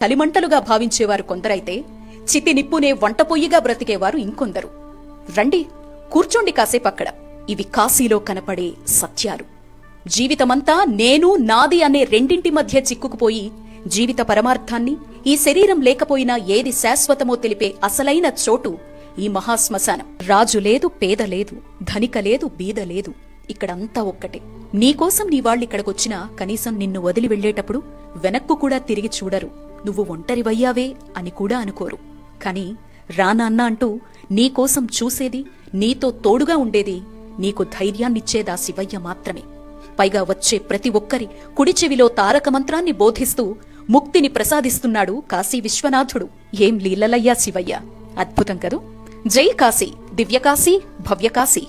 కలిమంటలుగా భావించేవారు కొందరైతే చితి నిప్పునే వంటపొయ్యిగా బ్రతికేవారు ఇంకొందరు. రండి, కూర్చోండి కాసేపక్కడ. ఇవి కాశీలో కనపడే సత్యాలు. జీవితమంతా నేను నాది అనే రెండింటి మధ్య చిక్కుకుపోయి జీవిత పరమార్థాన్ని, ఈ శరీరం లేకపోయినా ఏది శాశ్వతమో తెలిపే అసలైన చోటు ఈ మహాశ్మశానం. రాజు లేదు, పేద లేదు, ధనిక లేదు, బీద లేదు. ఇక్కడంతా ఒక్కటే. నీకోసం నీ వాళ్ళిక్కడికొచ్చినా కనీసం నిన్ను వదిలి వెళ్లేటప్పుడు వెనక్కు కూడా తిరిగి చూడరు. నువ్వు ఒంటరివయ్యావే అని కూడా అనుకోరు. కాని రానాన్న అంటూ నీకోసం చూసేది, నీతో తోడుగా ఉండేది, నీకు ధైర్యాన్నిచ్చేదా శివయ్య మాత్రమే. పైగా వచ్చే ప్రతి ఒక్కరి కుడి చెవిలో తారక మంత్రాన్ని బోధిస్తూ ముక్తిని ప్రసాదిస్తున్నాడు కాశీ విశ్వనాథుడు. ఏం లీలలయ్యా శివయ్య, అద్భుతం కదూ. జై కాశీ, దివ్యకాశీ, భవ్యకాశీ.